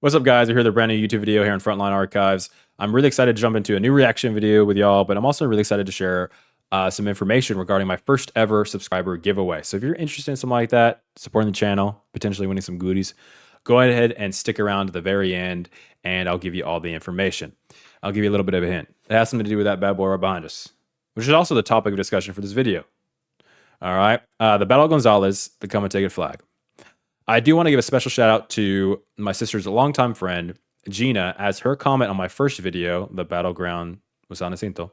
What's up, guys? We're here with a brand new YouTube video here on Frontline Archives. I'm really excited to jump into a new reaction video with y'all, but I'm also really excited to share some information regarding my first ever subscriber giveaway. So if you're interested in something like that, supporting the channel, potentially winning some goodies, go ahead and stick around to the very end, and I'll give you all the information. I'll give you a little bit of a hint. It has something to do with that bad boy right behind us, which is also the topic of discussion for this video. All right, the Battle of Gonzalez, the Come and Take It flag. I do want to give a special shout out to my sister's longtime friend, Gina, as her comment on my first video, The Battleground was San Jacinto,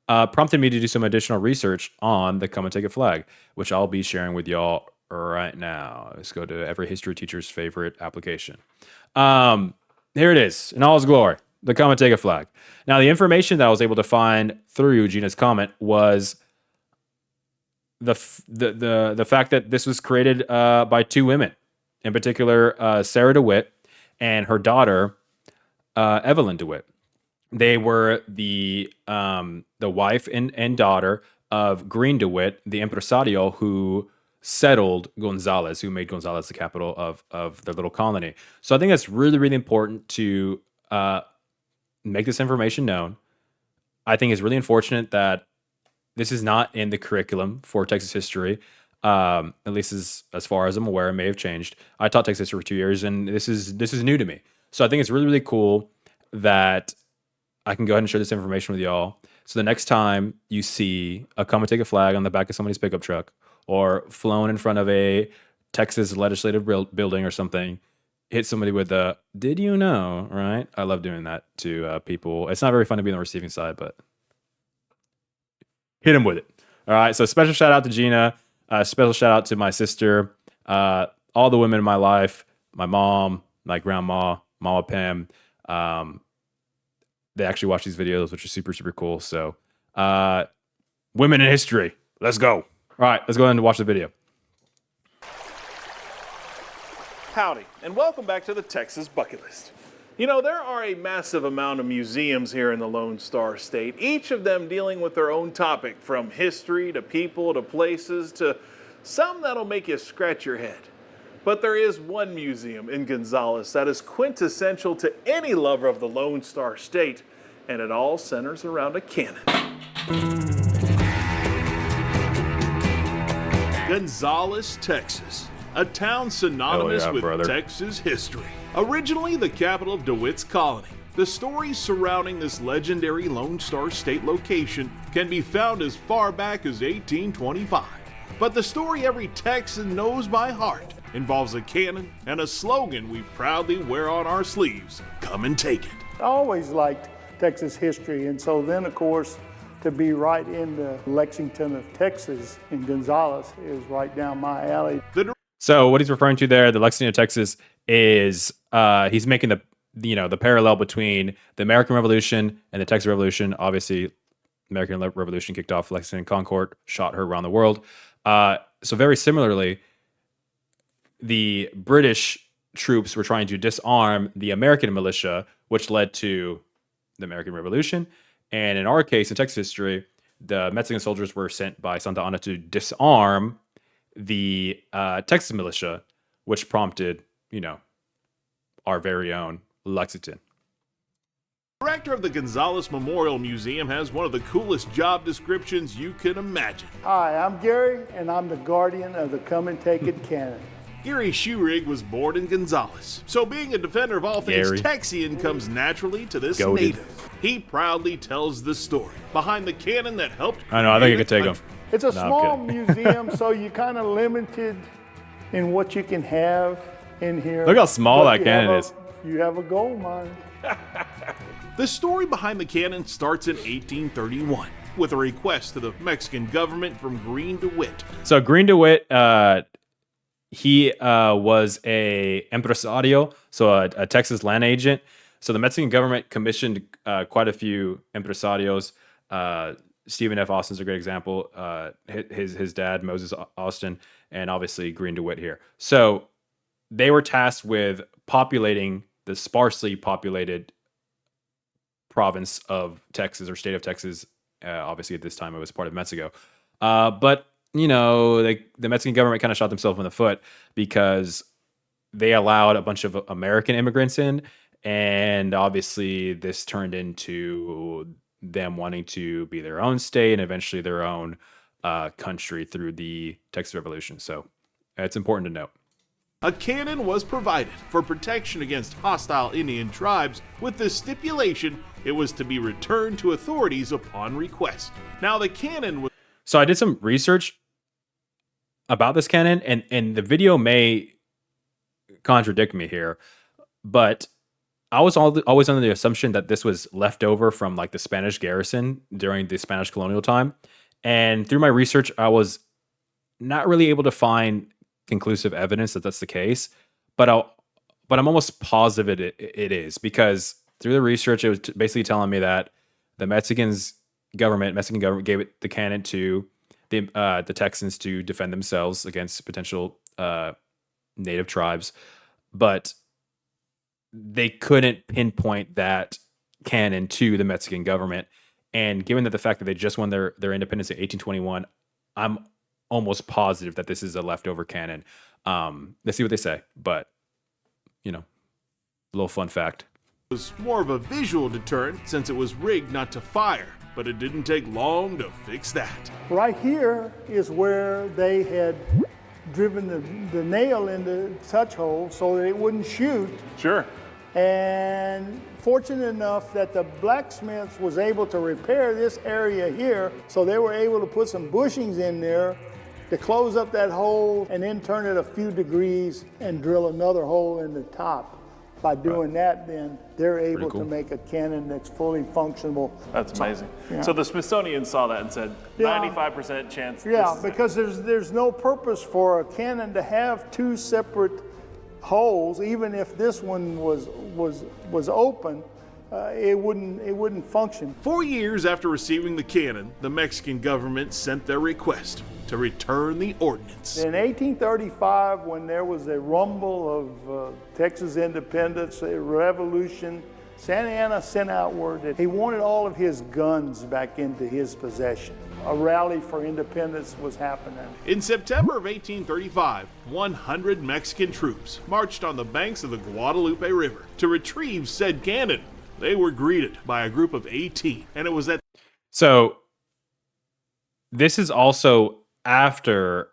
prompted me to do some additional research on the Come and Take It flag, which I'll be sharing with y'all right now. Let's go to every history teacher's favorite application. Here it is, in all its glory, the Come and Take It flag. Now, the information that I was able to find through Gina's comment was the fact that this was created by two women. In particular, Sarah DeWitt and her daughter, Evelyn DeWitt. They were the wife and daughter of Green DeWitt, the impresario who settled Gonzalez, who made Gonzalez the capital of their little colony. So I think that's really, really important to make this information known. I think it's really unfortunate that this is not in the curriculum for Texas history. At least as far as I'm aware, it may have changed. I taught Texas history for 2 years, and this is new to me. So I think it's really, really cool that I can go ahead and share this information with y'all. So the next time you see a Come and Take a flag on the back of somebody's pickup truck or flown in front of a Texas legislative building or something, hit somebody with a "Did you know?" Right? I love doing that to people. It's not very fun to be on the receiving side, but hit them with it. All right. So special shout out to Gina. Special shout out to my sister, all the women in my life, my mom, my grandma, Mama Pam. They actually watch these videos, which is super, super cool. So, women in history, let's go. All right, let's go ahead and watch the video. Howdy, and welcome back to the Texas Bucket List. You know, there are a massive amount of museums here in the Lone Star State, each of them dealing with their own topic, from history to people to places to some that'll make you scratch your head. But there is one museum in Gonzalez that is quintessential to any lover of the Lone Star State, and it all centers around a cannon. Gonzalez, Texas. A town synonymous with Texas history. Originally the capital of DeWitt's colony, the stories surrounding this legendary Lone Star State location can be found as far back as 1825. But the story every Texan knows by heart involves a cannon and a slogan we proudly wear on our sleeves: "Come and take it." I always liked Texas history, and so then, of course, to be right in the Lexington of Texas in Gonzalez is right down my alley. So what he's referring to there, the Lexington of Texas, is he's making the parallel between the American Revolution and the Texas Revolution. Obviously, the American Revolution kicked off Lexington Concord, shot her around the world. So very similarly, the British troops were trying to disarm the American militia, which led to the American Revolution. And in our case, in Texas history, the Mexican soldiers were sent by Santa Anna to disarm the Texas militia, which prompted, our very own Lexington. The director of the Gonzalez Memorial Museum has one of the coolest job descriptions you can imagine. Hi, I'm Gary, and I'm the guardian of the Come and Take It cannon. Gary Schurig was born in Gonzalez, so being a defender of all things Texian comes naturally to this native. He proudly tells the story behind the cannon that helped. I know, I think I could take him. It's a small museum, so you're kind of limited in what you can have in here. Look how small that cannon is. You have a gold mine. The story behind the cannon starts in 1831 with a request to the Mexican government from Green DeWitt. So Green DeWitt, he was a impresario, so a Texas land agent. So the Mexican government commissioned quite a few impresarios. Stephen F. Austin's a great example. His dad, Moses Austin, and obviously Green DeWitt here. So they were tasked with populating the sparsely populated province of Texas, or state of Texas. Obviously, at this time, it was part of Mexico. But the Mexican government kind of shot themselves in the foot because they allowed a bunch of American immigrants in, and obviously this turned into them wanting to be their own state and eventually their own country through the Texas Revolution. So it's important to note. A cannon was provided for protection against hostile Indian tribes with the stipulation it was to be returned to authorities upon request. Now the cannon was... So I did some research about this cannon, and the video may contradict me here, but I was always under the assumption that this was left over from like the Spanish garrison during the Spanish colonial time. And through my research, I was not really able to find conclusive evidence that that's the case, but I'm almost positive it is, because through the research, it was basically telling me that the Mexican government gave the cannon to the Texans to defend themselves against potential native tribes, but they couldn't pinpoint that cannon to the Mexican government. And given that the fact that they just won their independence in 1821, I'm almost positive that this is a leftover cannon. Let's see what they say, but a little fun fact. It was more of a visual deterrent since it was rigged not to fire, but it didn't take long to fix that. Right here is where they had driven the nail in the touch hole so that it wouldn't shoot. Sure. And fortunate enough that the blacksmiths was able to repair this area here, so they were able to put some bushings in there to close up that hole and then turn it a few degrees and drill another hole in the top. By doing that, then they're able to make a cannon that's fully functional. That's amazing. Yeah. So the Smithsonian saw that and said 95% chance. Yeah, because there's no purpose for a cannon to have two separate holes. Even if this one was open, it wouldn't function. 4 years after receiving the cannon, the Mexican government sent their request to return the ordnance. In 1835, when there was a rumble of Texas independence, a revolution, Santa Anna sent out word that he wanted all of his guns back into his possession. A rally for independence was happening. In September of 1835, 100 Mexican troops marched on the banks of the Guadalupe River to retrieve said cannon. They were greeted by a group of 18, and it was at... So this is also after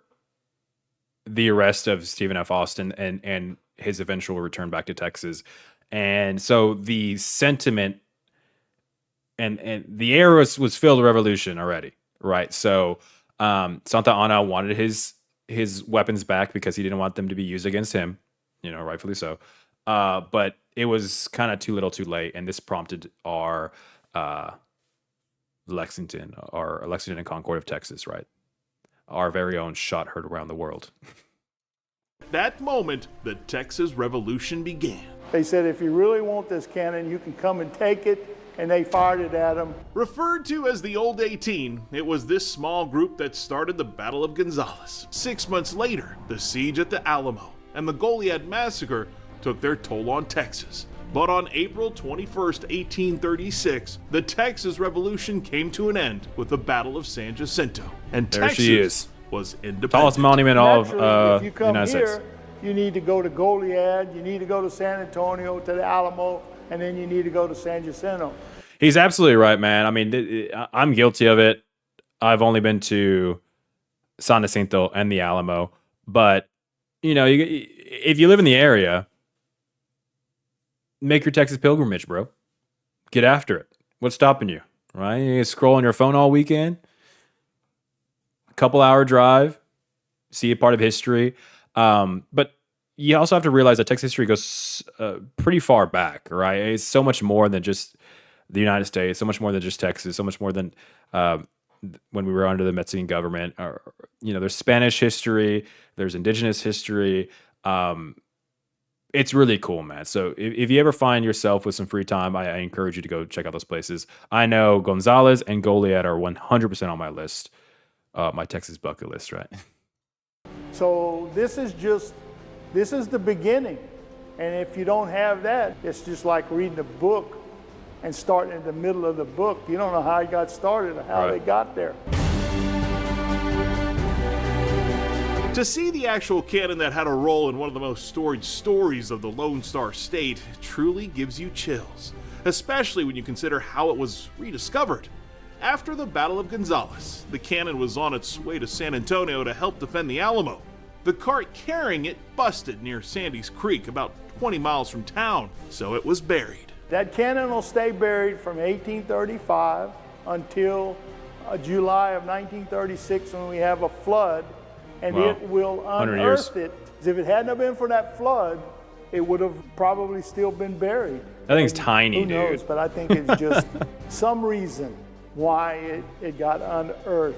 the arrest of Stephen F. Austin and his eventual return back to Texas. And so the sentiment and the air was filled with revolution already, right? So Santa Anna wanted his weapons back because he didn't want them to be used against him, rightfully so. But it was kind of too little too late, and this prompted our Lexington and Concord of Texas, right? Our very own shot heard around the world. That moment, the Texas Revolution began. They said, if you really want this cannon, you can come and take it, and they fired it at them. Referred to as the Old 18, it was this small group that started the Battle of Gonzalez. 6 months later, the siege at the Alamo and the Goliad Massacre took their toll on Texas. But on April 21st, 1836, the Texas Revolution came to an end with the Battle of San Jacinto, and There Texas she is. was independent. Tallest monument of Naturally, if you the come United here, States. you need to go to Goliad, you need to go to San Antonio, to the Alamo, and then you need to go to San Jacinto. He's absolutely right, man. I mean, I'm guilty of it. I've only been to San Jacinto and the Alamo, but if you live in the area, make your Texas pilgrimage, bro. Get after it. What's stopping you, right? You scroll on your phone all weekend, a couple-hour drive, see a part of history. But you also have to realize that Texas history goes pretty far back, right? It's so much more than just the United States, so much more than just Texas, so much more than when we were under the Mexican government. There's Spanish history, there's indigenous history. It's really cool, man. So if you ever find yourself with some free time, I encourage you to go check out those places. I know Gonzalez and Goliad are 100% on my list, my Texas bucket list, right? So this is the beginning. And if you don't have that, it's just like reading a book and starting in the middle of the book. You don't know how it got started or how they got there. To see the actual cannon that had a role in one of the most storied stories of the Lone Star State truly gives you chills, especially when you consider how it was rediscovered. After the Battle of Gonzalez, the cannon was on its way to San Antonio to help defend the Alamo. The cart carrying it busted near Sandy's Creek, about 20 miles from town, so it was buried. That cannon will stay buried from 1835 until July of 1936 when we have a flood, and Wow. it will 100 years. unearth it. If it hadn't been for that flood, it would have probably still been buried. That thing's tiny, Who knows, dude. but I think it's just some reason why it got unearthed.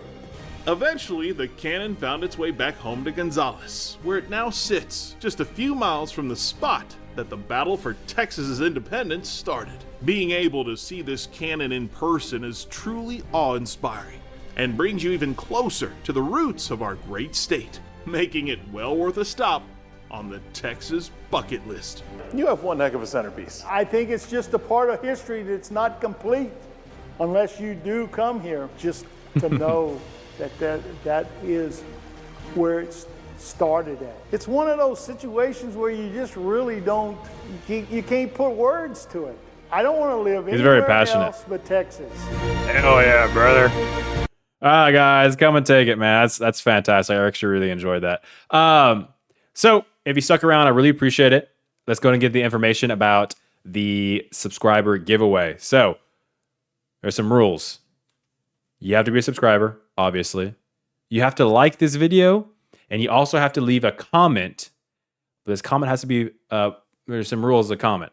Eventually, the cannon found its way back home to Gonzalez, where it now sits, just a few miles from the spot that the battle for Texas's independence started. Being able to see this cannon in person is truly awe-inspiring, and brings you even closer to the roots of our great state, making it well worth a stop on the Texas bucket list. You have one heck of a centerpiece. I think it's just a part of history that's not complete unless you do come here just to know that is where it started at. It's one of those situations where you just really don't, you can't put words to it. I don't want to live He's very anywhere passionate. else but Texas. Hell yeah, brother. All right, guys, come and take it, man. That's fantastic. I actually really enjoyed that. So if you stuck around, I really appreciate it. Let's go ahead and get the information about the subscriber giveaway. So there's some rules. You have to be a subscriber, obviously. You have to like this video, and you also have to leave a comment. But this comment has to be, there's some rules to comment.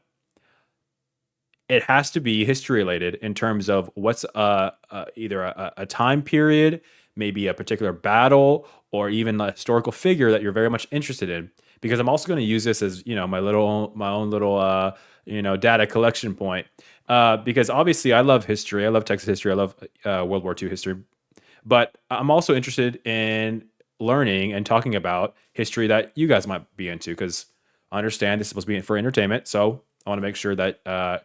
It has to be history related in terms of what's either a time period, maybe a particular battle, or even a historical figure that you're very much interested in. Because I'm also going to use this as, you know, my own little data collection point. Because obviously I love history. I love Texas history. I love World War II history. But I'm also interested in learning and talking about history that you guys might be into. Because I understand this is supposed to be for entertainment. So I want to make sure that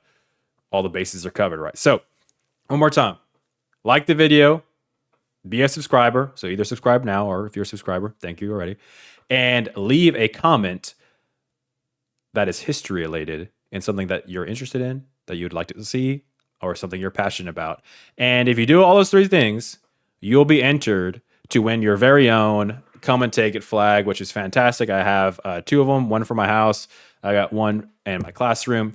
all the bases are covered, right? So one more time, like the video, be a subscriber. So either subscribe now, or if you're a subscriber, thank you already. And leave a comment that is history related and something that you're interested in, that you'd like to see, or something you're passionate about. And if you do all those three things, you'll be entered to win your very own Come and Take It flag, which is fantastic. I have two of them, one for my house. I got one in my classroom.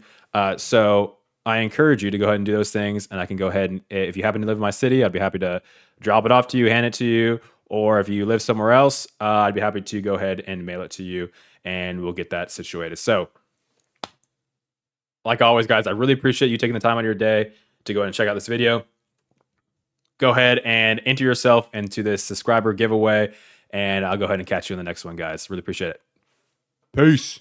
So I encourage you to go ahead and do those things. And I can go ahead and, if you happen to live in my city, I'd be happy to drop it off to you, hand it to you. Or if you live somewhere else, I'd be happy to go ahead and mail it to you, and we'll get that situated. So like always, guys, I really appreciate you taking the time out of your day to go ahead and check out this video. Go ahead and enter yourself into this subscriber giveaway, and I'll go ahead and catch you in the next one, guys. Really appreciate it. Peace.